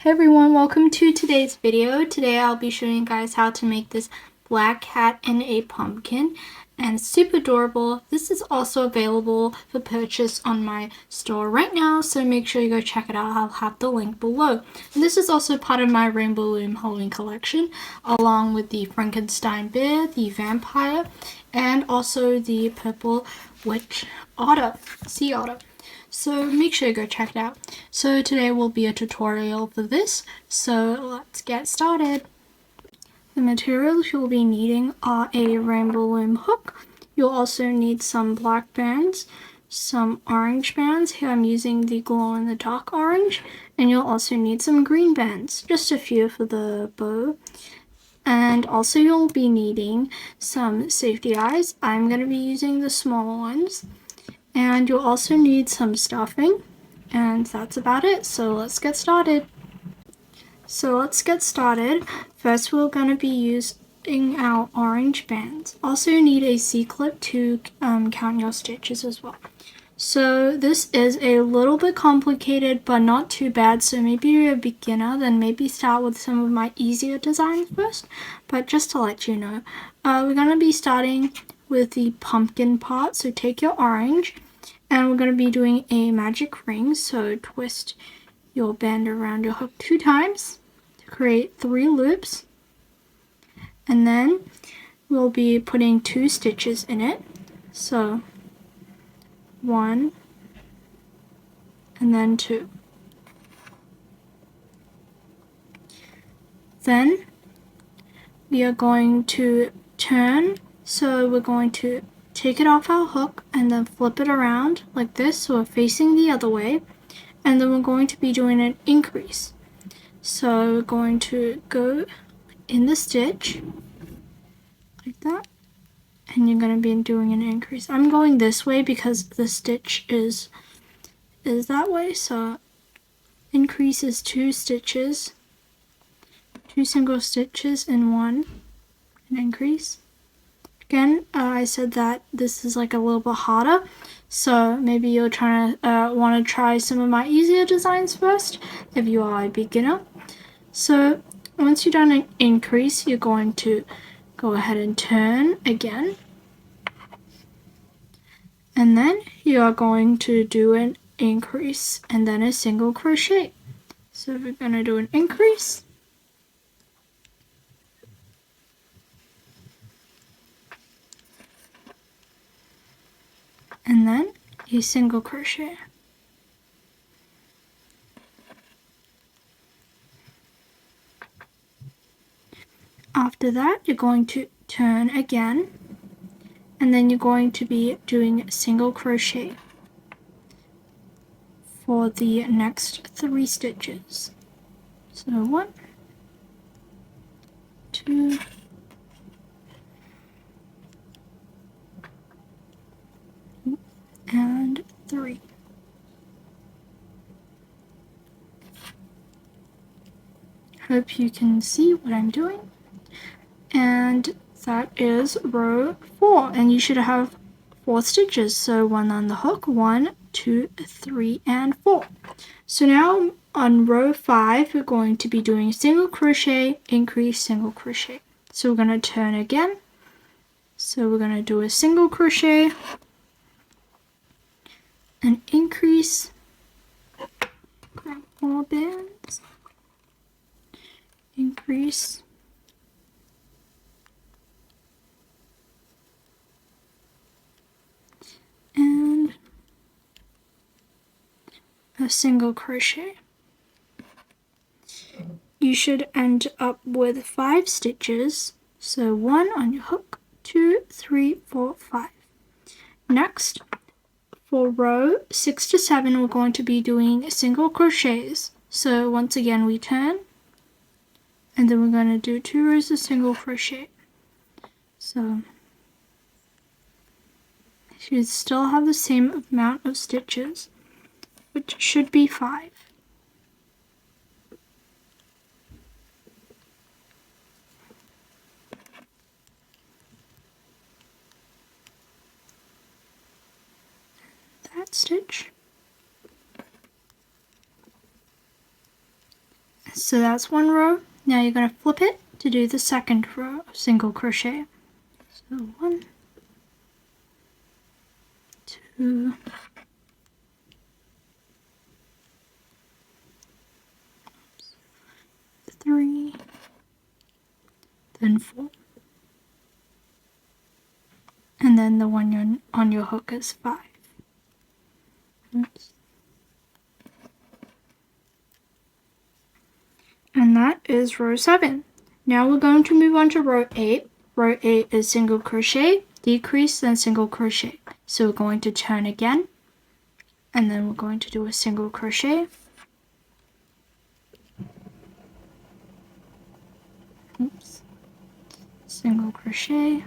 Hey everyone, welcome to today's video. Today I'll be showing you guys how to make this black cat and a pumpkin, and it's super adorable. This is also available for purchase on my store right now, so make sure you go check it out. I'll have the link below. And this is also part of my Rainbow Loom Halloween collection, along with the Frankenstein bear, the vampire, and also the purple witch otter, sea otter. So make sure you go check it out. So today will be a tutorial for this, so let's get started. The materials you'll be needing are a rainbow loom hook. You'll also need some black bands, some orange bands. Here I'm using the glow in the dark orange, and you'll also need some green bands, just a few for the bow. And also you'll be needing some safety eyes. I'm going to be using the smaller ones. And you'll also need some stuffing, and that's about it. So let's get started. First we're going to be using our orange bands. Also you need a C-clip to count your stitches as well. So this is a little bit complicated but not too bad, so maybe you're a beginner, then maybe start with some of my easier designs first. But just to let you know, we're going to be starting with the pumpkin part. So take your orange, and we're going to be doing a magic ring. So twist your band around your hook 2 times to create 3 loops, and then we'll be putting 2 stitches in it. So 1 and then 2. Then we are going to turn, so we're going to take it off our hook and then flip it around like this, so we're facing the other way, and then we're going to be doing an increase. So we're going to go in the stitch like that, and you're going to be doing an increase. I'm going this way because the stitch is that way, so increase is 2 stitches, 2 single stitches in 1, and increase. Again, I said that this is like a little bit harder, so maybe you're trying to want to try some of my easier designs first if you are a beginner. So once you've done an increase, you're going to go ahead and turn again, and then you are going to do an increase and then a single crochet. So we're going to do an increase, and then a single crochet. After that, you're going to turn again, and then you're going to be doing single crochet for the next 3 stitches. So 1, 2, and 3. Hope you can see what I'm doing. And that is row 4, and you should have 4 stitches, so 1 on the hook, 1, 2, 3, and 4. So now on row 5 we're going to be doing single crochet, increase, single crochet. So we're going to turn again, so we're going to do a single crochet, an increase, grab more bands, increase, and a single crochet. You should end up with 5 stitches, so 1 on your hook, 2, 3, 4, 5. Next, for row 6 to 7, we're going to be doing single crochets. So once again we turn, and then we're going to do 2 rows of single crochet. So you should still have the same amount of stitches, which should be 5. That stitch, So that's one row. Now you're going to flip it to do the second row of single crochet. So 1, 2, 3, then 4. And then the one on your hook is 5. Oops. And that is row 7. Now we're going to move on to row 8. Row 8 is single crochet, decrease, then single crochet. So we're going to turn again, and then we're going to do a single crochet. Oops. Single crochet,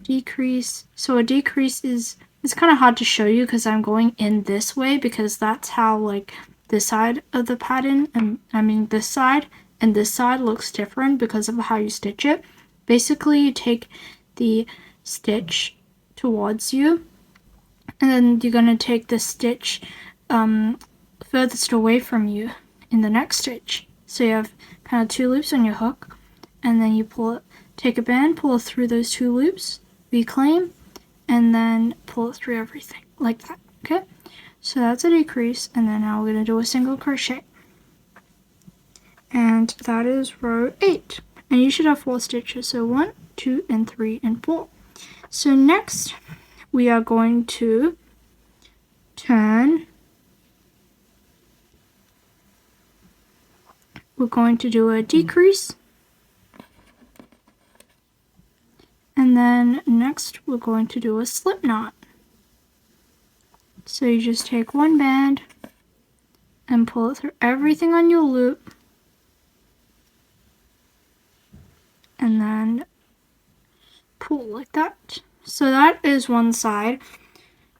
decrease. So a decrease is, it's kind of hard to show you because I'm going in this way, because that's how like this side of the pattern, and I mean this side and this side looks different because of how you stitch it. Basically you take the stitch towards you, and then you're going to take the stitch furthest away from you in the next stitch. So you have kind of 2 loops on your hook, and then you pull it, take a band, pull it through those 2 loops, reclaim, and then pull it through everything like that. Okay, so that's a decrease, and then now we're going to do a single crochet, and that is row 8, and you should have 4 stitches. So 1, 2, and 3, and 4. So next we are going to turn. We're going to do a decrease, and then next we're going to do a slip knot. So you just take one band and pull it through everything on your loop, and then pull like that. So that is one side.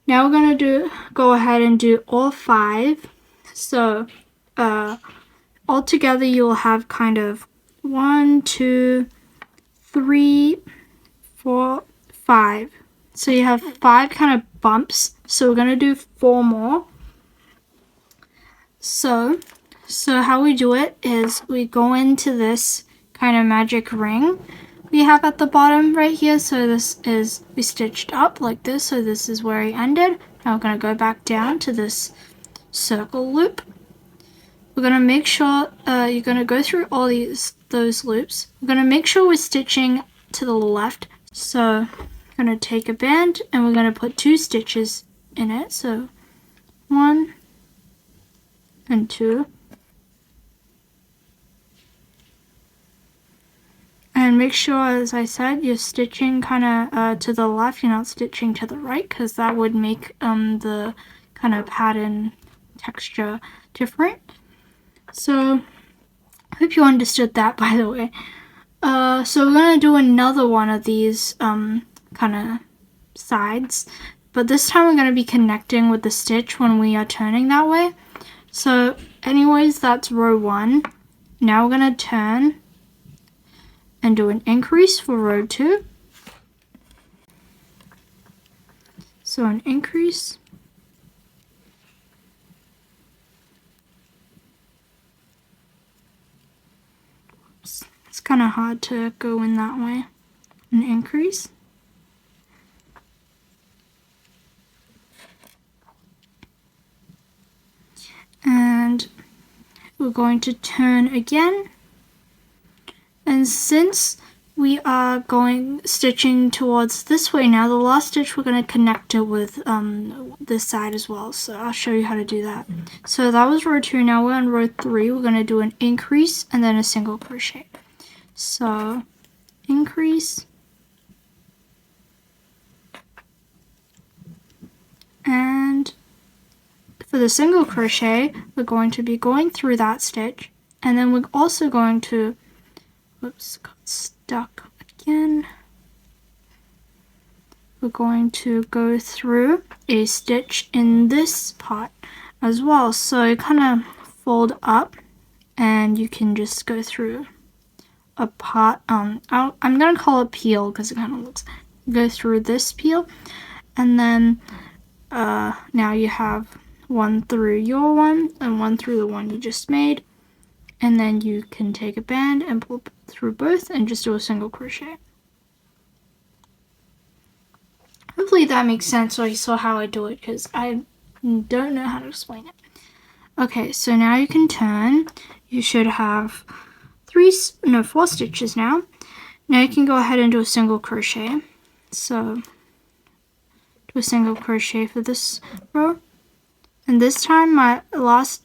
Now we're going to go ahead and do all 5. So all together you'll have kind of 1, 2, 3, 4, 5. So you have 5 kind of bumps. So we're going to do 4 more. So how we do it is we go into this kind of magic ring we have at the bottom right here. So this is, we stitched up like this, so this is where he ended. Now we're going to go back down to this circle loop. We're going to make sure you're going to go through all those loops. We're going to make sure we're stitching to the left. So I'm going to take a band and we're going to put 2 stitches in it. So 1 and 2. And make sure, as I said, you're stitching kind of to the left. You're not stitching to the right, because that would make the kind of pattern texture different. So I hope you understood that, by the way. So we're going to do another one of these kind of sides, but this time we're going to be connecting with the stitch when we are turning that way. So anyways, that's row 1. Now we're going to turn and do an increase for row 2. So an increase, oops, it's kind of hard to go in that way. An increase, and we're going to turn again. And since we are stitching towards this way now, the last stitch we're going to connect it with this side as well. So I'll show you how to do that. So that was row 2. Now we're on row 3. We're going to do an increase and then a single crochet. So increase, and for the single crochet we're going to be going through that stitch, and then we're also going to, whoops, got stuck again. We're going to go through a stitch in this part as well. So you kind of fold up and you can just go through a part. I'm going to call it peel because it kind of looks, go through this peel, and then now you have one through your one and one through the one you just made. and then you can take a band and pull through both and just do a single crochet. Hopefully that makes sense, so you saw how I do it, because I don't know how to explain it. Okay, so now you can turn. You should have 4 stitches now. Now you can go ahead and do a single crochet. So do a single crochet for this row. And this time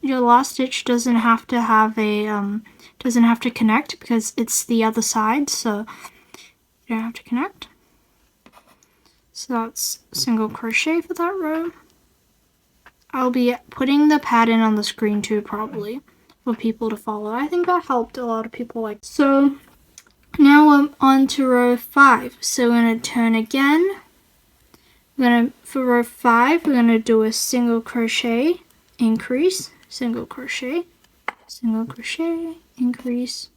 your last stitch doesn't have to have a doesn't have to connect because it's the other side, so you don't have to connect. So that's single crochet for that row. I'll be putting the pattern on the screen too, probably, for people to follow. I think that helped a lot of people like. So now I'm on to row 5. So we're going to turn again. For row 5, we're going to do a single crochet, increase, single crochet, increase,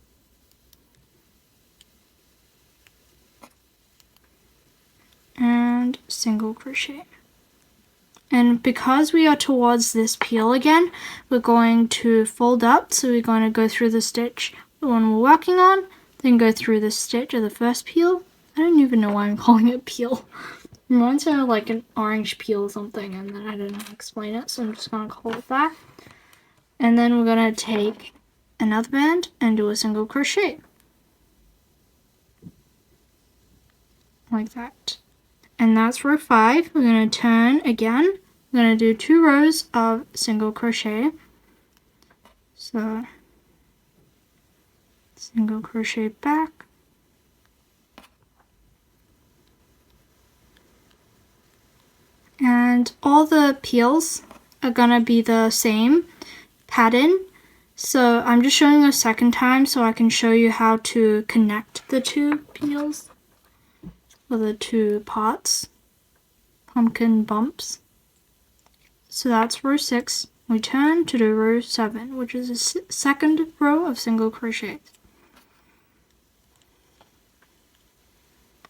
and single crochet. And because we are towards this peel again, we're going to fold up. So we're going to go through the stitch, the one we're working on, then go through the stitch of the first peel. I don't even know why I'm calling it peel. It reminds me of like an orange peel or something, and then I don't know how to explain it, so I'm just going to call it that. And then we're going to take another band and do a single crochet. Like that. And that's row 5. We're going to turn again. We're going to do 2 rows of single crochet. So single crochet back. And all the peels are going to be the same pattern. So I'm just showing a second time so I can show you how to connect the 2 peels. For the 2 parts, pumpkin bumps. So that's row 6. We turn to do row 7, which is a second row of single crochet.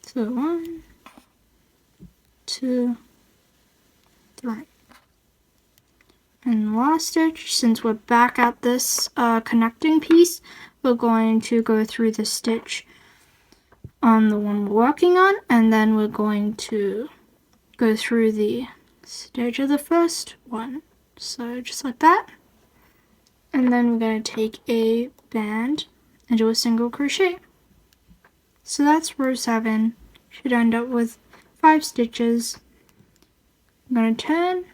So 1, 2, 3. And last stitch, since we're back at this connecting piece, we're going to go through the stitch on the one we're working on, and then we're going to go through the stitch of the first one, so just like that. And then we're going to take a band and do a single crochet. So that's row 7. Should end up with 5 stitches. I'm going to turn,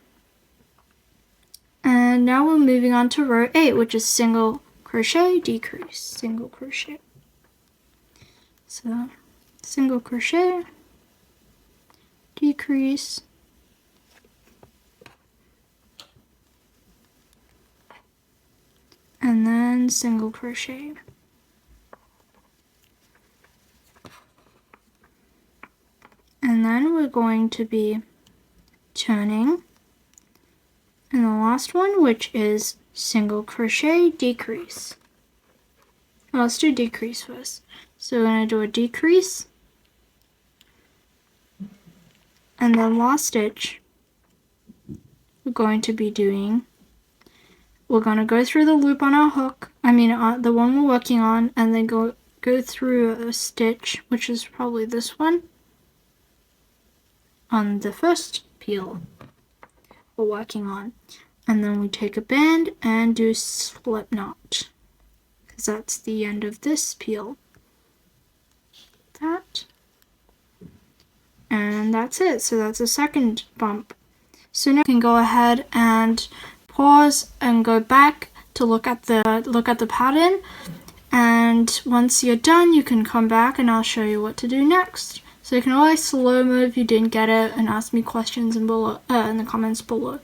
and now we're moving on to row 8, which is single crochet, decrease, single crochet. So single crochet, decrease, and then single crochet. And then we're going to be turning, and the last one, which is single crochet, decrease. Well, let's do decrease first. So we're going to do a decrease, and the last stitch we're going to be doing, we're going to go through the loop on our hook, the one we're working on, and then go through a stitch, which is probably this one, on the first peel we're working on. And then we take a band and do slip knot, because that's the end of this peel. That, and that's it. So that's a second bump. So now you can go ahead and pause and go back to look at the pattern, and once you're done you can come back and I'll show you what to do next. So you can always slow-mo if you didn't get it and ask me questions in the comments below.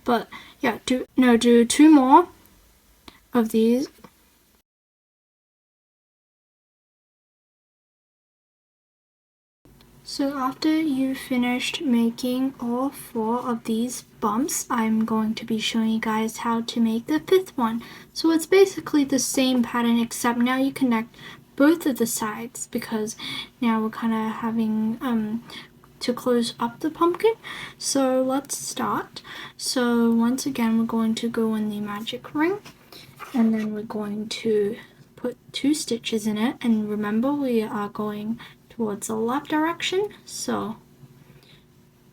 But yeah, do 2 more of these. So after you've finished making all 4 of these bumps, I'm going to be showing you guys how to make the 5th one. So it's basically the same pattern, except now you connect both of the sides, because now we're kind of having to close up the pumpkin. So let's start. So once again, we're going to go in the magic ring, and then we're going to put 2 stitches in it, and remember we are going towards the left direction, so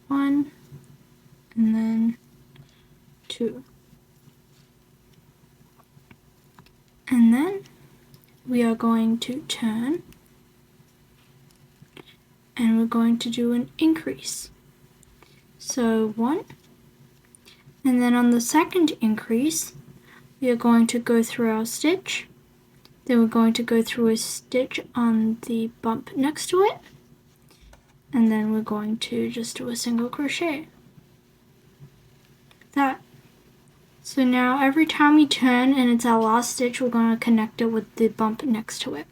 1 and then 2, and then we are going to turn and we're going to do an increase, so 1, and then on the second increase we are going to go through our stitch, then we're going to go through a stitch on the bump next to it, and then we're going to just do a single crochet. That. So now every time we turn and it's our last stitch, we're going to connect it with the bump next to it.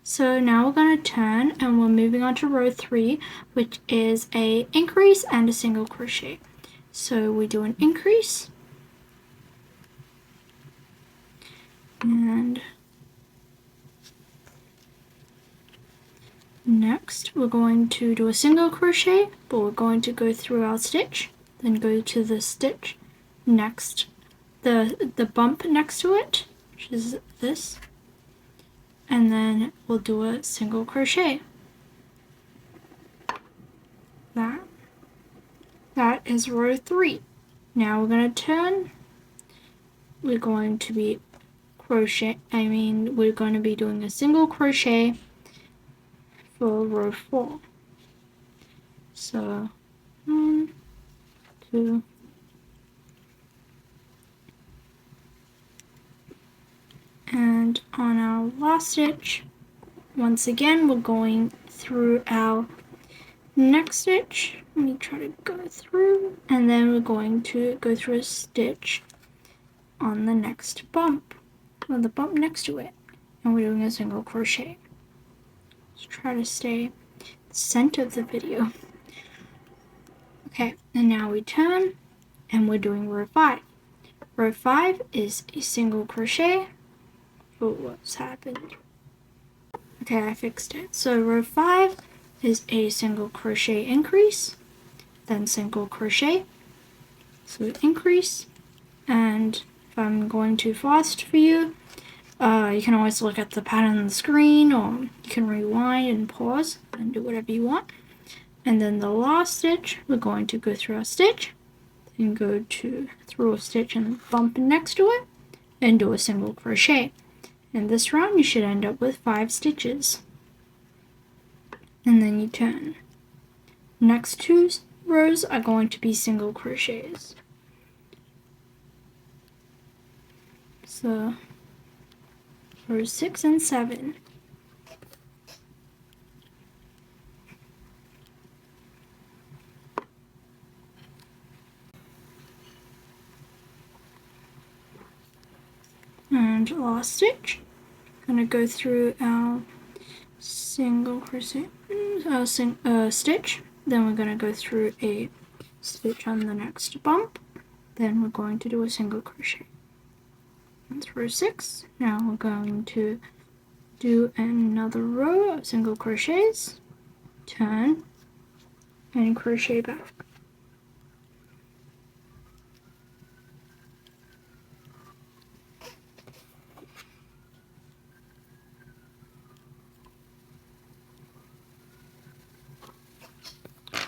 So now we're going to turn and we're moving on to row 3, which is a increase and a single crochet. So we do an increase and next we're going to do a single crochet, but we're going to go through our stitch, then go to the stitch next, the bump next to it, which is this, and then we'll do a single crochet. That is row 3. Now we're going to turn. We're going to be we're going to be doing a single crochet for row 4. So 1, 2, and on our last stitch, once again we're going through our next stitch. Let me try to go through, and then we're going to go through a stitch on the next bump, on the bump next to it, and we're doing a single crochet. Let's try to stay the center of the video. Okay, and now we turn and we're doing row 5. Row 5 is a single crochet. Oh, what's happened? Okay, I fixed it. So row 5 is a single crochet increase, then single crochet, so increase, and if I'm going too fast for you, you can always look at the pattern on the screen, or you can rewind and pause and do whatever you want. And then the last stitch, we're going to go through our stitch, then go through a stitch and bump next to it, and do a single crochet. And this round you should end up with 5 stitches. And then you turn. Next 2 rows are going to be single crochets. So rows 6 and 7. And last stitch, I'm going to go through our single crochet stitch, then we're going to go through a stitch on the next bump, then we're going to do a single crochet. That's row 6. Now we're going to do another row of single crochets, turn, and crochet back.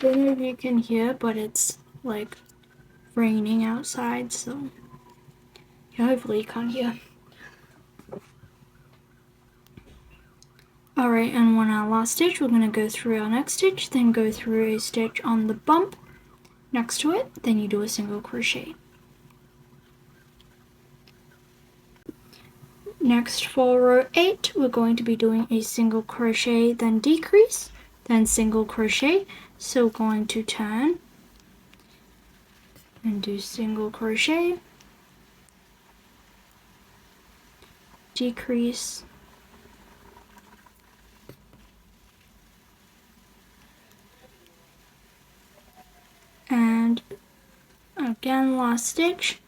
I don't know if you can hear, but it's like raining outside, so hopefully you can't hear. Alright, and on our last stitch, we're going to go through our next stitch, then go through a stitch on the bump next to it, then you do a single crochet. Next for row 8, we're going to be doing a single crochet, then decrease, then single crochet. So we're going to turn and do single crochet, decrease, and again last stitch.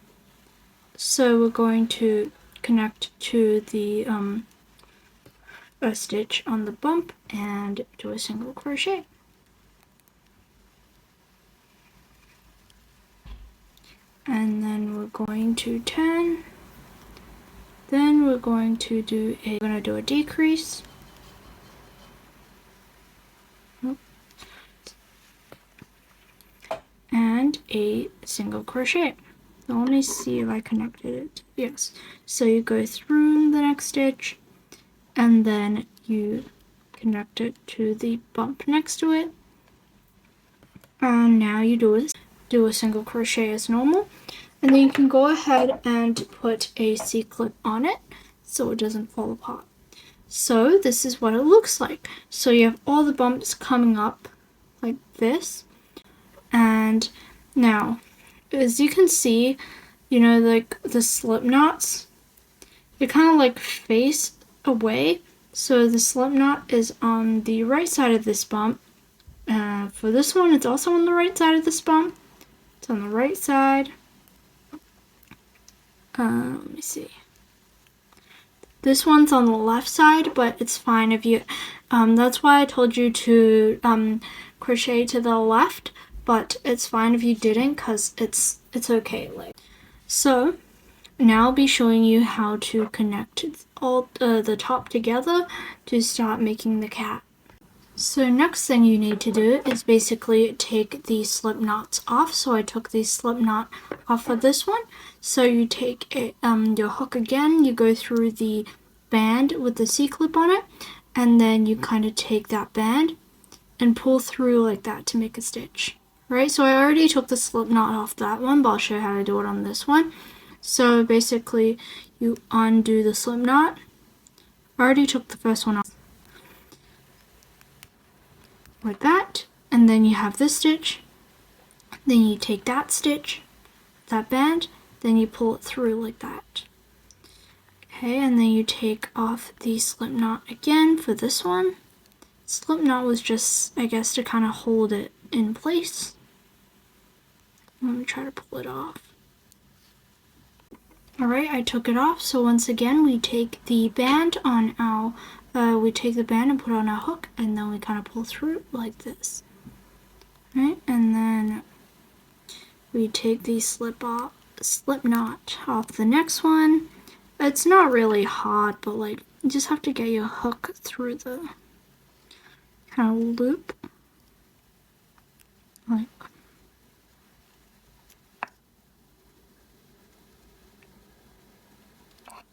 So we're going to connect to the a stitch on the bump and do a single crochet. And then we're going to turn, Then we're going to do a decrease. And a single crochet. So let me see if I connected it. Yes. So you go through the next stitch and then you connect it to the bump next to it. And now you do a single crochet as normal. And then you can go ahead and put a C-clip on it so it doesn't fall apart. So this is what it looks like. So you have all the bumps coming up like this. And now, as you can see, you know, like the slip knots, they kind of like face away. So the slip knot is on the right side of this bump. For this one, it's also on the right side of this bump. It's on the right side. Let me see. This one's on the left side, but it's fine if you, that's why I told you to crochet to the left, but it's fine if you didn't, because it's okay. Like, so now I'll be showing you how to connect all the top together to start making the cat. So next thing you need to do is basically take the slip knots off. So I took the slip knot off of this one. So you take your hook again, you go through the band with the C-clip on it, and then you kind of take that band and pull through like that to make a stitch. Right, so I already took the slip knot off that one, but I'll show you how to do it on this one. So basically you undo the slip knot. I already took the first one off. Like that, and then you have this stitch, then you take that stitch, that band, then you pull it through like that. Okay, and then you take off the slip knot again for this one. Slip knot was just, I guess, to kind of hold it in place. Let me try to pull it off. Alright, I took it off, so once again we take the band on our we take the band and put it on our hook, and then we kind of pull through like this. Right, and then we take the slip knot off the next one. It's not really hard, but like you just have to get your hook through the kind of loop. Like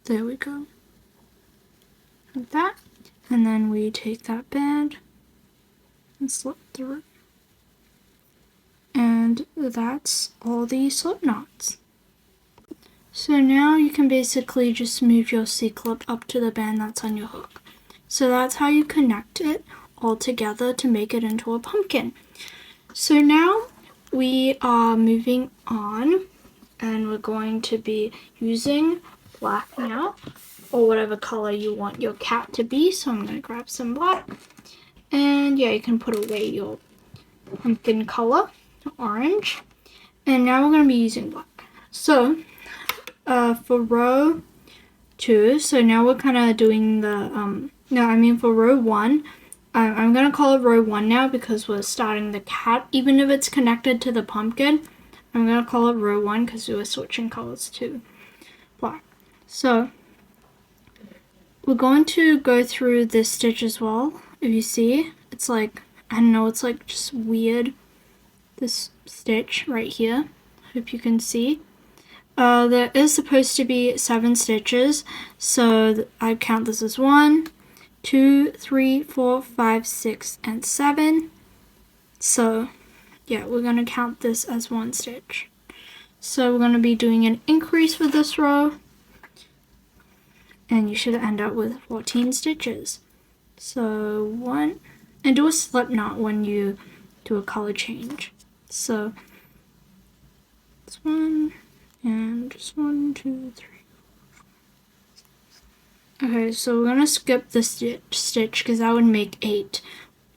there we go. Like that. And then we take that band and slip through. And that's all the slip knots. So now you can basically just move your C-clip up to the band that's on your hook. So that's how you connect it all together to make it into a pumpkin. So now we are moving on, and we're going to be using black now, or whatever color you want your cat to be. So I'm going to grab some black, and yeah, you can put away your pumpkin color, orange, and now we're going to be using black. So for row 2, so now we're kind of doing the for row 1, I'm going to call it row 1 now because we're starting the cat. Even if it's connected to the pumpkin, I'm going to call it row 1 because we were switching colors to black. So we're going to go through this stitch as well. If you see, it's like, I don't know, it's like just weird, this stitch right here. Hope you can see. There is supposed to be 7 stitches, so I count this as 1, 2, 3, 4, 5, 6, and 7. So yeah, we're going to count this as 1 stitch. So we're going to be doing an increase for this row, and you should end up with 14 stitches. So 1, and do a slip knot when you do a color change. So it's 1, and just 1, 2, 3. Okay, so we're gonna skip the stitch because that would make 8.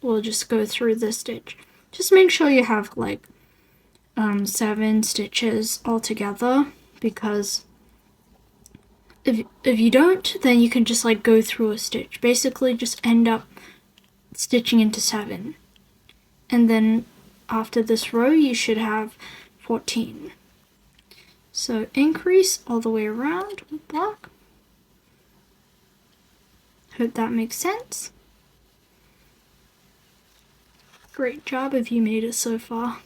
We'll just go through the stitch. Just make sure you have like 7 stitches all together, because if you don't, then you can just like go through a stitch. Basically just end up stitching into 7. And then after this row you should have 14. So increase all the way around with black. Hope that makes sense. Great job if you made it so far.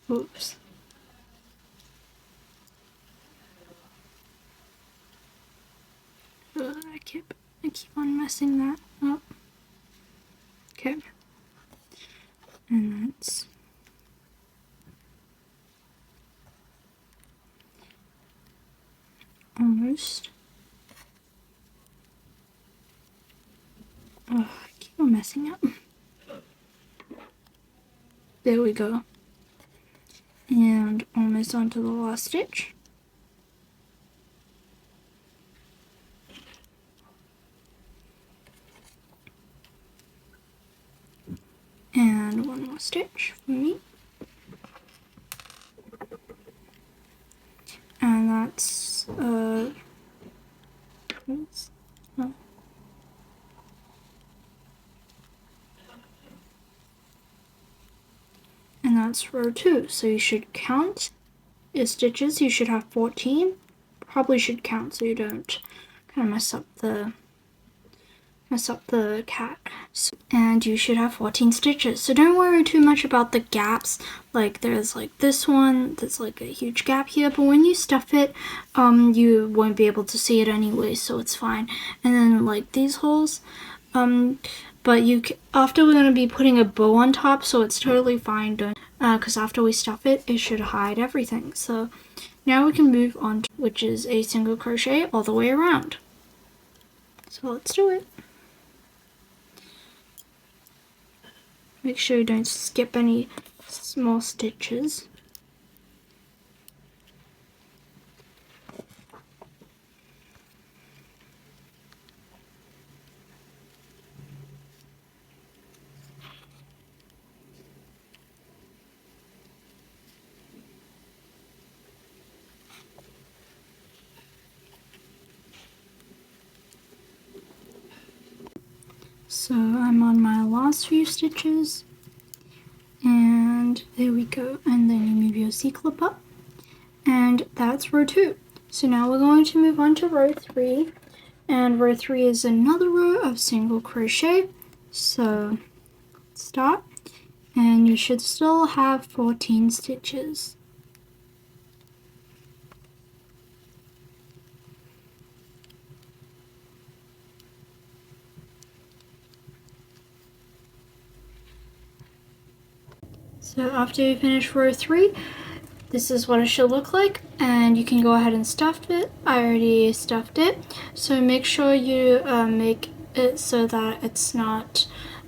Oops. I keep on messing that up. Okay. And that's almost. Oh, I keep on messing up. There we go. And almost onto the last stitch. And one more stitch for me. And that's oops, no. And that's row 2. So you should count your stitches. You should have 14. Probably should count so you don't kind of mess up the cat. And you should have 14 stitches. So don't worry too much about the gaps. Like there's like this one, there's like a huge gap here, but when you stuff it, you won't be able to see it anyway, so it's fine. And then like these holes, but after we're going to be putting a bow on top, so it's totally fine, because after we stuff it, it should hide everything. So now we can move on to, which is a single crochet all the way around. So let's do it. Make sure you don't skip any small stitches. So I'm on my last few stitches, and there we go. And then you move your C-clip up, and that's row 2. So now we're going to move on to row 3, and row 3 is another row of single crochet. So let's start, and you should still have 14 stitches. So after you finish row 3, this is what it should look like, and you can go ahead and stuff it. I already stuffed it, so make sure you make it so that it's not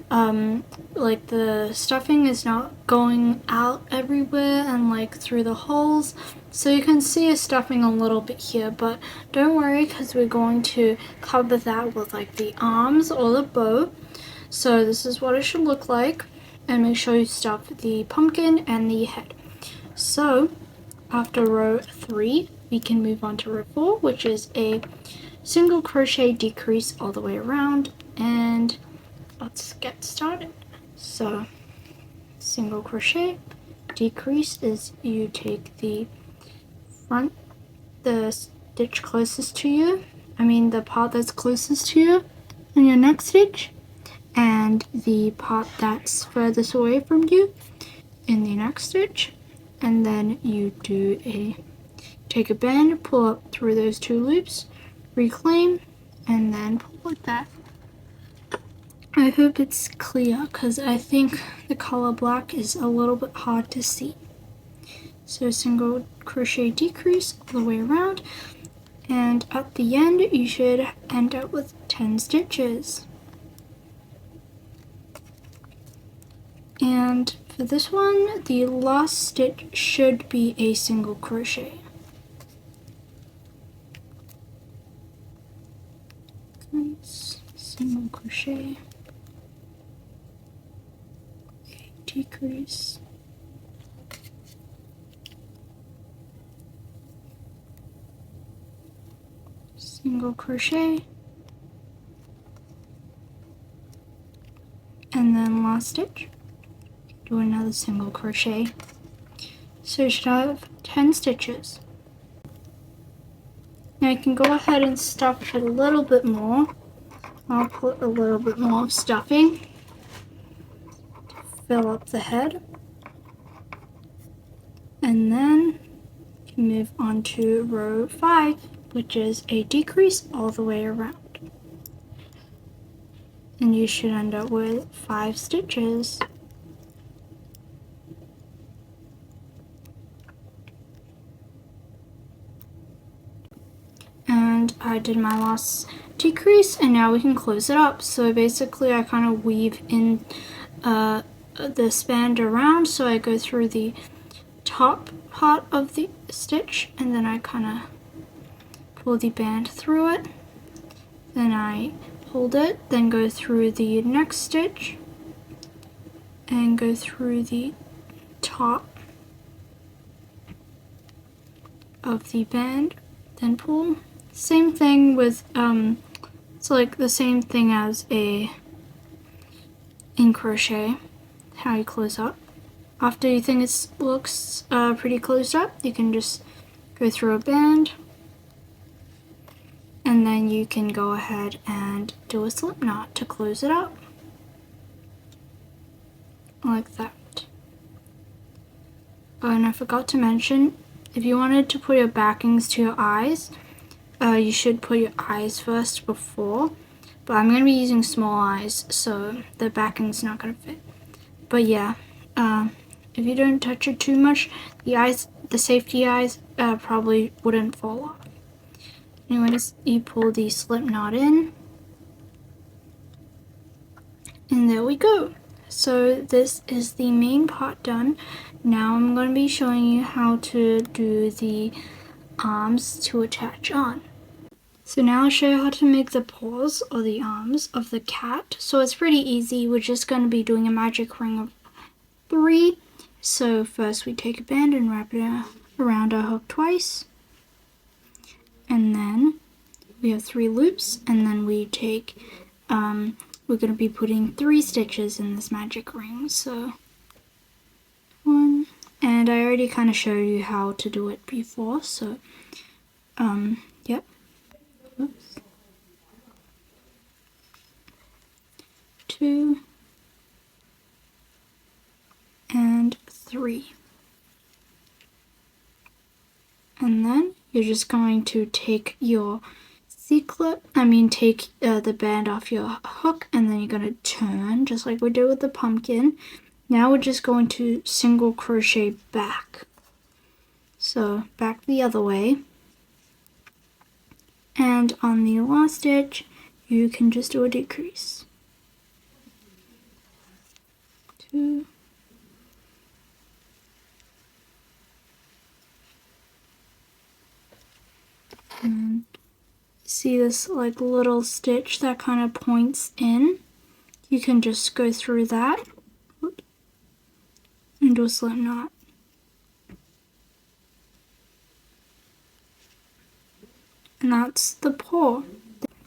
like the stuffing is not going out everywhere and like through the holes. So you can see a stuffing a little bit here, but don't worry because we're going to cover that with like the arms or the bow. So this is what it should look like, and make sure you stuff the pumpkin and the head. So after row 3, we can move on to row 4, which is a single crochet decrease all the way around, and let's get started. So single crochet decrease is you take the stitch closest to you, the part that's closest to you in your next stitch, and the part that's furthest away from you in the next stitch, and then you take a bend, pull up through those 2 loops, reclaim, and then pull like that. I hope it's clear because I think the color black is a little bit hard to see. So single crochet decrease all the way around, and at the end you should end up with 10 stitches. And for this one, the last stitch should be a single crochet. Single crochet, decrease, single crochet, and then last stitch, do another single crochet. So you should have 10 stitches. Now you can go ahead and stuff it a little bit more. I'll put a little bit more stuffing to fill up the head. And then you can move on to row 5, which is a decrease all the way around. And you should end up with 5 stitches. And I did my last decrease, and now we can close it up. So basically I kind of weave in this band around, so I go through the top part of the stitch and then I kind of pull the band through it, then I hold it, then go through the next stitch and go through the top of the band, then pull. Same thing with it's like the same thing as in crochet, how you close up. After you think it looks pretty closed up, you can just go through a band, and then you can go ahead and do a slip knot to close it up, like that. Oh, and I forgot to mention, if you wanted to put your backings to your eyes, you should put your eyes first before, but I'm going to be using small eyes, so the backing's not going to fit. But yeah, if you don't touch it too much, the safety eyes probably wouldn't fall off. Anyways, you pull the slip knot in, and there we go. So this is the main part done. Now I'm going to be showing you how to do the arms to attach on. So now I'll show you how to make the paws or the arms of the cat. So it's pretty easy. We're just going to be doing a magic ring of 3. So first we take a band and wrap it around our hook twice. And then we have 3 loops, and then we take, we're going to be putting 3 stitches in this magic ring. So 1, and I already kind of showed you how to do it before, so yep. Oops. 2 and 3. And then you're just going to take your take the band off your hook, and then you're going to turn just like we did with the pumpkin. Now we're just going to single crochet back. So back the other way. And on the last stitch, you can just do a decrease. 2. And see this like little stitch that kind of points in? You can just go through that and do a slip knot. And that's the paw.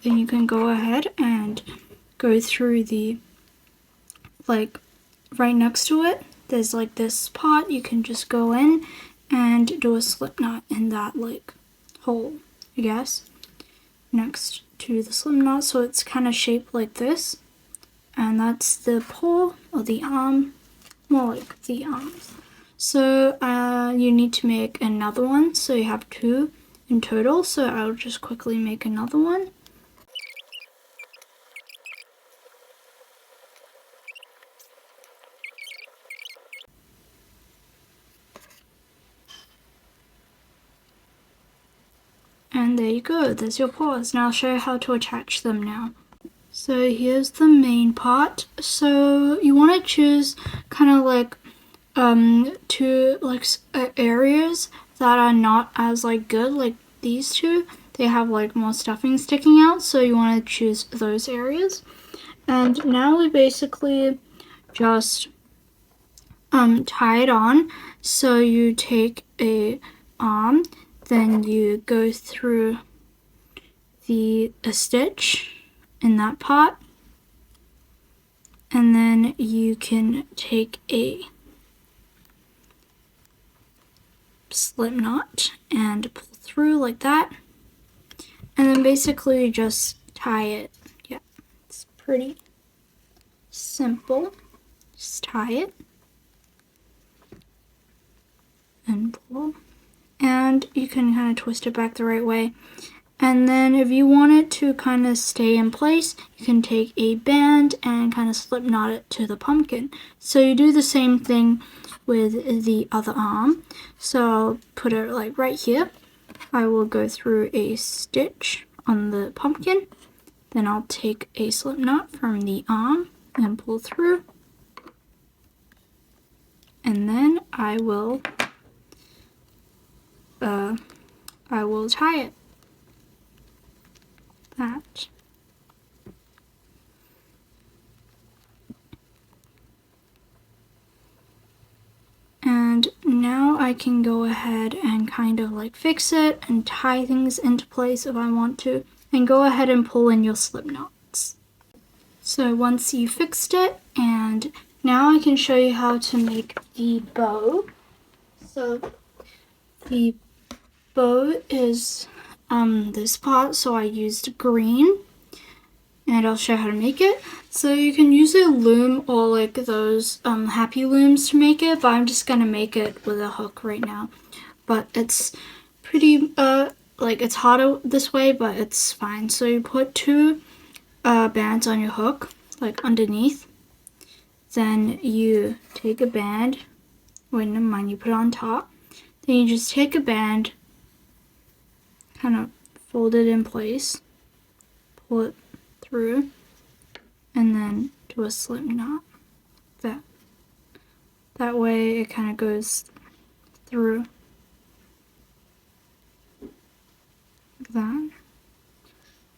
Then you can go ahead and go through the, like right next to it, there's like this part, you can just go in and do a slip knot in that like hole, I guess, next to the slip knot, so it's kind of shaped like this. And that's the paw or the arm, more like the arms. So you need to make another one, so you have 2 in total, so I'll just quickly make another one. And there you go, there's your paws. Now I'll show you how to attach them now. So here's the main part. So you want to choose kind of like 2 like areas that are not as like good, like these 2. They have like more stuffing sticking out, so you want to choose those areas. And now we basically just tie it on. So you take a arm, then you go through a stitch in that part, and then you can take a slip knot and pull through like that, and then basically just tie it. Yeah, it's pretty simple. Just tie it and pull, and you can kind of twist it back the right way. And then if you want it to kind of stay in place, you can take a band and kind of slip knot it to the pumpkin. So you do the same thing with the other arm. So I'll put it like right here. I will go through a stitch on the pumpkin. Then I'll take a slip knot from the arm and pull through. And then I will tie it. That. And now I can go ahead and kind of like fix it and tie things into place if I want to, and go ahead and pull in your slip knots. So once you fixed it, and now I can show you how to make the bow. So the bow is this part, so I used green, and I'll show you how to make it. So you can use a loom or like those happy looms to make it, but I'm just gonna make it with a hook right now. But it's pretty like it's harder this way, but it's fine. So you put 2 bands on your hook, like underneath. Then you take a band, wait, never mind, you put it on top. Then you just take a band, kind of fold it in place, pull it through, and then do a slip knot. That way it kind of goes through like that.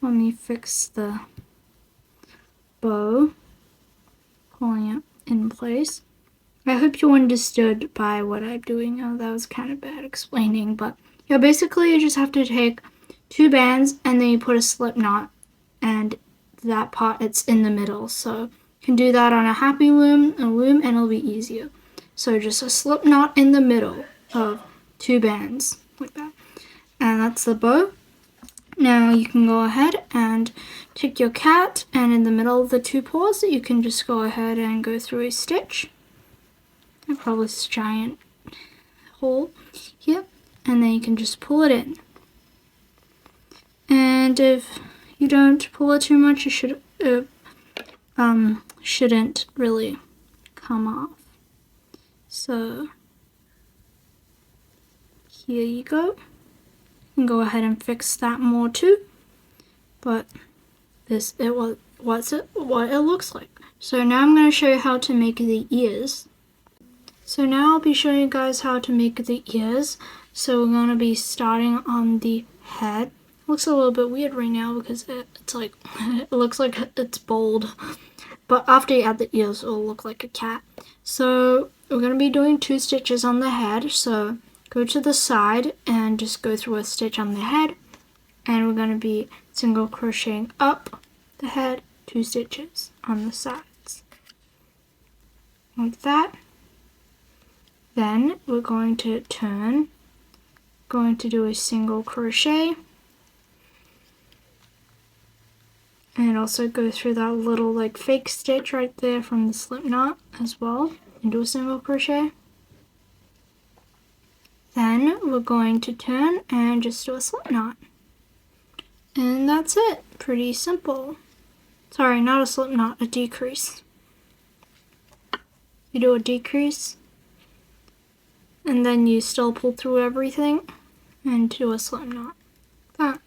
Let me fix the bow, pulling it in place. I hope you understood by what I'm doing. Oh, that was kind of bad explaining, but yeah, basically you just have to take 2 bands and then you put a slip knot, and that part, it's in the middle. So you can do that on a happy loom, and it'll be easier. So just a slip knot in the middle of 2 bands like that, and that's the bow. Now you can go ahead and take your cat, and in the middle of the 2 paws you can just go ahead and go through a stitch. I probably this giant hole here, and then you can just pull it in. And if you don't pull it too much, it shouldn't really come off. So here you go. You can go ahead and fix that more too. But this what it looks like. So now I'm going to show you how to make the ears. So now I'll be showing you guys how to make the ears. So we're going to be starting on the head. It looks a little bit weird right now because it's like it looks like it's bold. But after you add the ears, it'll look like a cat. So we're going to be doing 2 stitches on the head. So go to the side and just go through a stitch on the head. And we're going to be single crocheting up the head, 2 stitches on the sides. Like that. Then we're going to turn, going to do a single crochet, and also go through that little like fake stitch right there from the slip knot as well, and do a single crochet. Then we're going to turn and just do a slip knot. And that's it. Pretty simple. Sorry, not a slip knot, a decrease. You do a decrease, and then you still pull through everything and do a slip knot. That.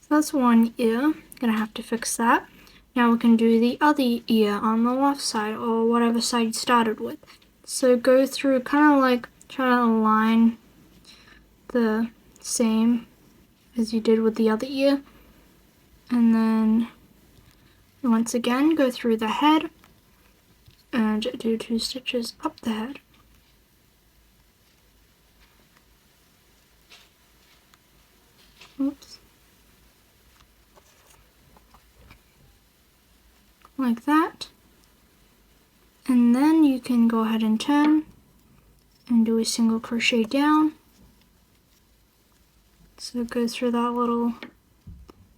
So that's one ear. Gonna have to fix that. Now we can do the other ear on the left side, or whatever side you started with. So go through, kind of like try to align the same as you did with the other ear, and then once again go through the head and do 2 stitches up the head. Oops. Like that. And then you can go ahead and turn and do a single crochet down. So go through that little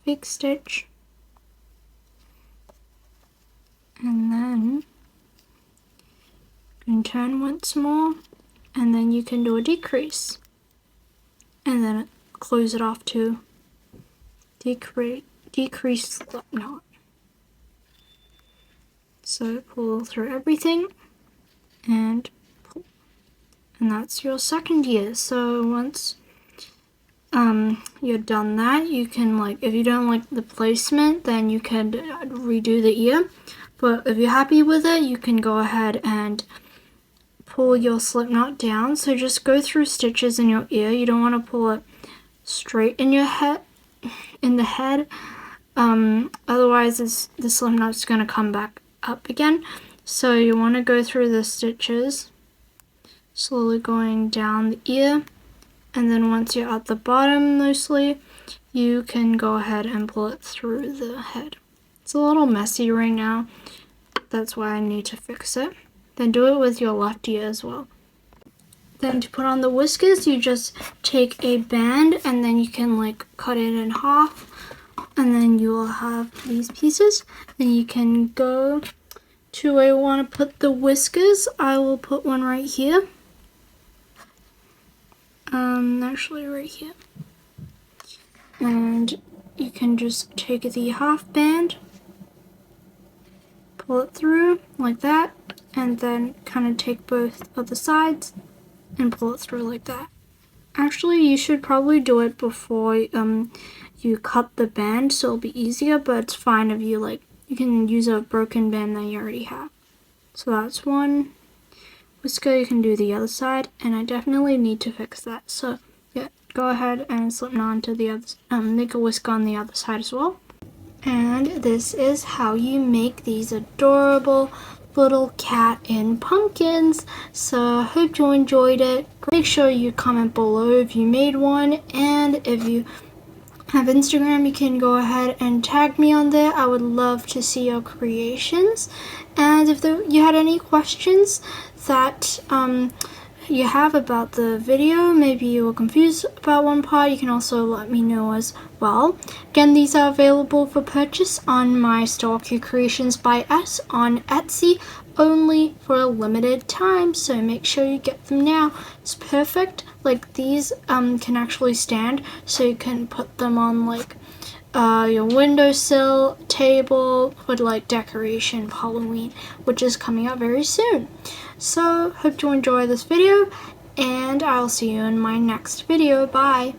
fake stitch, and then you can turn once more, and then you can do a decrease, and then close it off to decrease slip knot. So pull through everything and pull, and that's your second ear. So once you're done that, you can, like, if you don't like the placement, then you can redo the ear, but if you're happy with it, you can go ahead and pull your slip knot down. So just go through stitches in your ear. You don't want to pull it straight in your head, otherwise the slip knot's going to come back up again. So you want to go through the stitches, slowly going down the ear, and then once you're at the bottom mostly, you can go ahead and pull it through the head. It's a little messy right now, that's why I need to fix it. Then do it with your left ear as well. Then to put on the whiskers, you just take a band and then you can like cut it in half, and then you will have these pieces. Then you can go to where you want to put the whiskers. I will put one right here. Actually right here. And you can just take the half band, pull it through like that, and then kind of take both of the sides and pull it through like that. Actually, you should probably do it before you cut the band, so it'll be easier, but it's fine if you like, you can use a broken band that you already have. So that's one whisker. You can do the other side, and I definitely need to fix that. So yeah, go ahead and slip knot onto the other, make a whisker on the other side as well. And this is how you make these adorable little cat and pumpkins. So I hope you enjoyed it. Make sure you comment below if you made one, and if you have Instagram, you can go ahead and tag me on there. I would love to see your creations. And if you had any questions that you have about the video, maybe you were confused about one part, you can also let me know as well. Again, these are available for purchase on my store, CutecreationsbyS, on Etsy, only for a limited time, so make sure you get them now. It's perfect. Like, these can actually stand, so you can put them on like your windowsill, table, or like decoration for Halloween, which is coming up very soon. So hope you enjoy this video, and I'll see you in my next video. Bye.